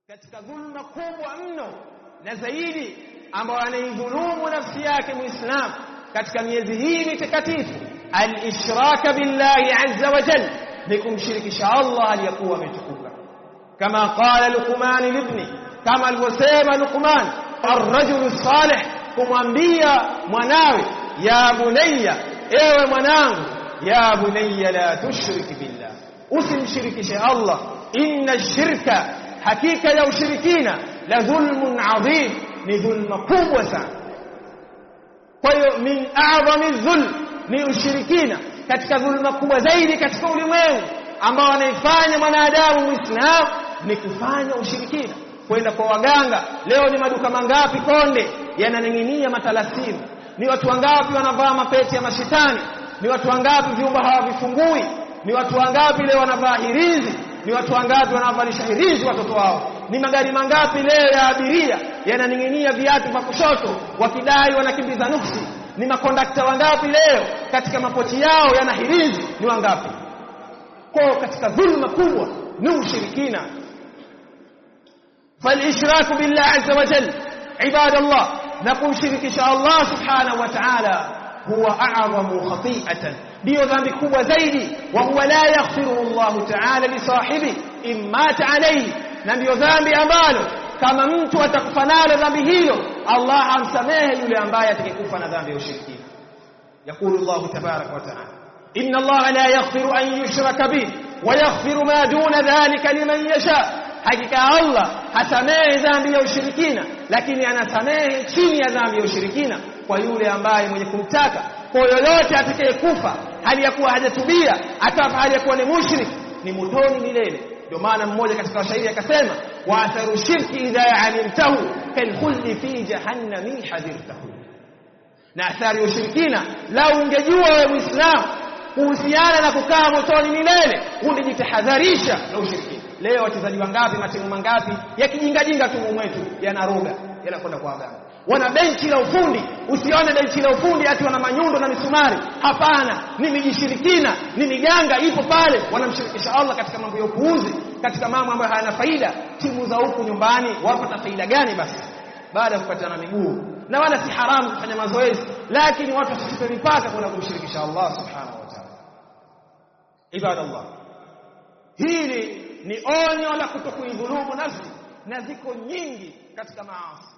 katika dhulma kubwa mno na zaidi ambao anaidhulumu nafsi yake muislamu katika miezi hii mitakatifu al-ishraka billahi azza wa jalla, ni kumshirikisha Allah aliyakuwa ametukuka. Kama qala Luqman ibni, kama alivyosema Luqman ar-rajul salih, kumwambia mwanawe ya bunayya, ewe mwanangu, ya bunayya la tushrik billah, usimshirikishe Allah, inna shirka, hakika ya ushirikina, la dhulmun adhim, ni dhulma kubwa sana. Kwa hiyo min a'zami dhulm, ni ushirikina katika dhulma kubwa zaidi katika ulimwengu ambao anaifanya mwanadamu muislamu ni kufanya ushirikina, kwenda kwa waganga. Leo ni maduka mangapi konde yananing'inia matalasimu, ni watu wangapi wanavaa mapeti ya mashetani, ni watu wangapi vyumba hawavifungui, ni watu wangapi leo wanavaa hirizi, ni watu wangapi wanavalisha hirizi watoto wao, ni magari mangapi leo ya abiria yananing'inia viatu vya kushoto wakidai wanakimbiza nuksi, ni makondakta wangapi leo katika mapoti yao yana hirizi, ni wangapi? Kwa katika dhulma kubwa ni ushirikina. فالإشراك بالله عز وجل عباد الله, نقول شركش الله سبحانه وتعالى هو أعظم خطيئة, ndio dhambi kubwa zaidi. وهو لا يغفره الله تعالى لصاحبه إن مات عليه, na ndio dhambi ambalo kama mtu atakufa nalo dhambi hilo Allah hamsamehe yule ambaye atakayekufa na dhambi ya ushirikina. يقول الله تبارك وتعالى إن الله لا يغفر أن يشرك به ويغفر ما دون ذلك لمن يشاء, hakika Allah hasamehe dhambi ya ushirikina, lakini anasamehe chini ya dhambi ya ushirikina kwa yule ambaye mwenye kumtaka. Kwa yoyote atakayekufa hali ya kuwa hajatubia, akafa hali ya kuwa ni mushrik, ni motoni milele. Ndio maana mmoja katika washairi akasema, wa atharu shirki idha alimtahu kalkhuldi fi jahannami hadirtahu, na athari ya ushirikina lau ungejua wewe muislamu kuhusiana na kukaa motoni milele ungejitahadharisha na ushirikina. Leo wachezaji wangapi, matimu mangapi ya kijingajinga tu mwetu yanaroga, yanakwenda kwa waganga. Wana benchi la ufundi, usione benchi la ufundi ati wana manyundo na misumari, hapana, ni mijishirikina, ni miganga ipo pale, wanamshirikisha Allah katika mambo ya upuuzi, katika mambo ambayo hayana faida. Timu za huku nyumbani wapata faida gani basi baada ya kupatana miguu? Na wala si haramu kufanya mazoezi, lakini watu wasichupe mipaka kuna kumshirikisha Allah subhanahu wa ta'ala. Ibadallah, hili ni onyo la kutokuidhulumu nafsi, na ziko nyingi katika maasi.